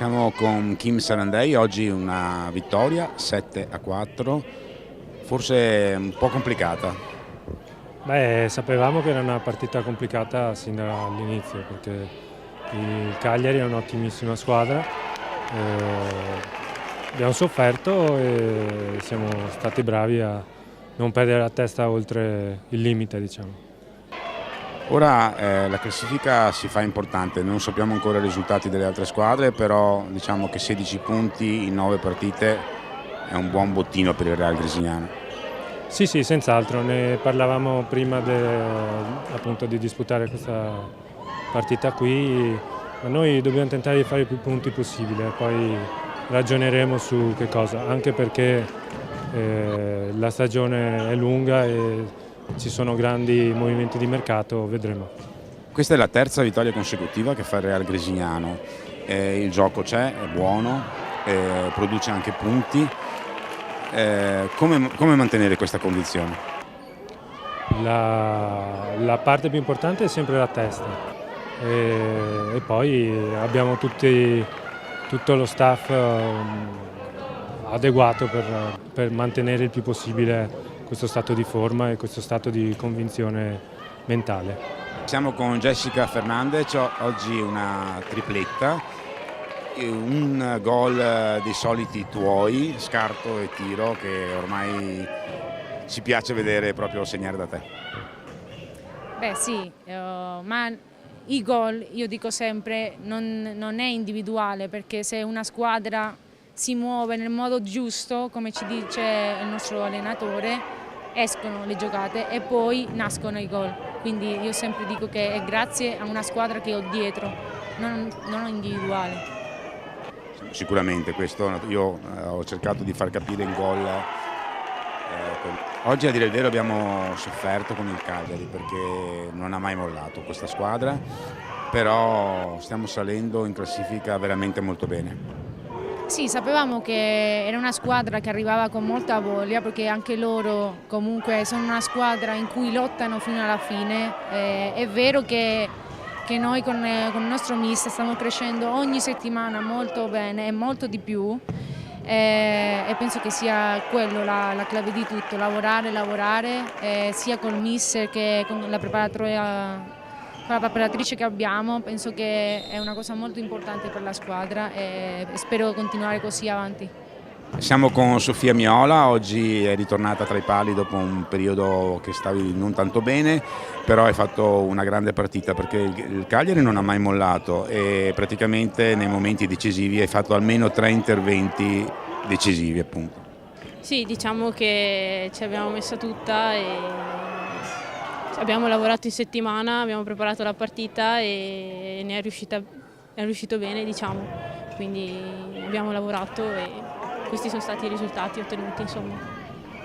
Siamo con Kim Sarandei, oggi una vittoria 7-4, forse un po' complicata. Sapevamo che era una partita complicata sin dall'inizio perché il Cagliari è un'ottimissima squadra, abbiamo sofferto e siamo stati bravi a non perdere la testa oltre il limite, diciamo. Ora la classifica si fa importante, non sappiamo ancora i risultati delle altre squadre, però diciamo che 16 punti in 9 partite è un buon bottino per il Real Grisignano. Sì, senz'altro, ne parlavamo prima appunto di disputare questa partita qui, ma noi dobbiamo tentare di fare più punti possibile, poi ragioneremo su che cosa, anche perché la stagione è lunga e ci sono grandi movimenti di mercato, vedremo. Questa è la terza vittoria consecutiva che fa il Real Grisignano, il gioco c'è, è buono, produce anche punti. Come mantenere questa condizione? La parte più importante è sempre la testa e poi abbiamo tutto lo staff adeguato per mantenere il più possibile questo stato di forma e questo stato di convinzione mentale. Siamo con Jessica Fernandez, oggi una tripletta, un gol dei soliti tuoi, scarto e tiro, che ormai ci piace vedere proprio segnare da te. Sì, ma i gol, io dico sempre, non è individuale, perché se una squadra si muove nel modo giusto, come ci dice il nostro allenatore, escono le giocate e poi nascono i gol. Quindi io sempre dico che è grazie a una squadra che ho dietro, non individuale. Sicuramente questo io ho cercato di far capire il gol. Oggi a dire il vero abbiamo sofferto con il Cagliari perché non ha mai mollato questa squadra, però stiamo salendo in classifica veramente molto bene. Sì, sapevamo che era una squadra che arrivava con molta voglia, perché anche loro comunque sono una squadra in cui lottano fino alla fine. È vero che noi con il nostro mister stiamo crescendo ogni settimana molto bene e molto di più, e penso che sia quello la clave di tutto, lavorare sia col mister che con la preparatrice che abbiamo. Penso che è una cosa molto importante per la squadra e spero continuare così avanti. Siamo con Sofia Miola, oggi è ritornata tra i pali dopo un periodo che stavi non tanto bene, però hai fatto una grande partita perché il Cagliari non ha mai mollato e praticamente nei momenti decisivi hai fatto almeno 3 interventi decisivi, appunto. Sì, diciamo che ci abbiamo messa tutta e abbiamo lavorato in settimana, abbiamo preparato la partita e è riuscito bene, diciamo. Quindi abbiamo lavorato e questi sono stati i risultati ottenuti, insomma.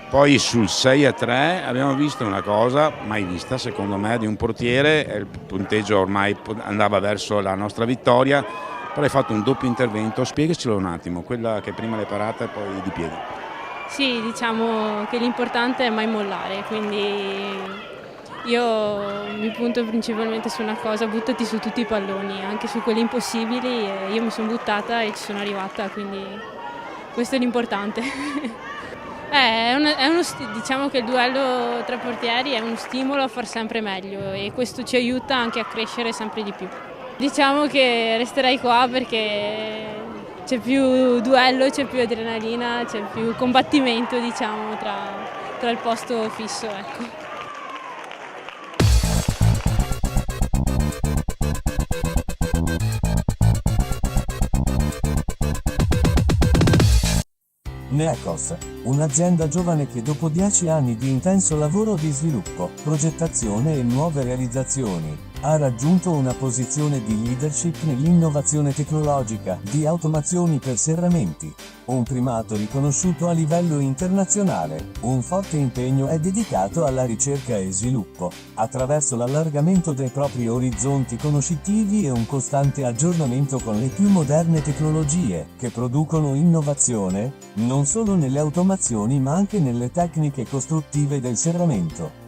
Poi sul 6-3 abbiamo visto una cosa mai vista secondo me di un portiere, il punteggio ormai andava verso la nostra vittoria, però hai fatto un doppio intervento, spiegacelo un attimo, quella che prima l'hai parata e poi di piedi. Sì, diciamo che l'importante è mai mollare, quindi io mi punto principalmente su una cosa: buttati su tutti i palloni, anche su quelli impossibili, e io mi sono buttata e ci sono arrivata, quindi questo è l'importante. Diciamo che il duello tra portieri è uno stimolo a far sempre meglio e questo ci aiuta anche a crescere sempre di più. Diciamo che resterei qua perché c'è più duello, c'è più adrenalina, c'è più combattimento, diciamo, tra il posto fisso, ecco. Neakos, un'azienda giovane che dopo 10 anni di intenso lavoro di sviluppo, progettazione e nuove realizzazioni, ha raggiunto una posizione di leadership nell'innovazione tecnologica di automazioni per serramenti, un primato riconosciuto a livello internazionale. Un forte impegno è dedicato alla ricerca e sviluppo, attraverso l'allargamento dei propri orizzonti conoscitivi e un costante aggiornamento con le più moderne tecnologie, che producono innovazione, non solo nelle automazioni ma anche nelle tecniche costruttive del serramento.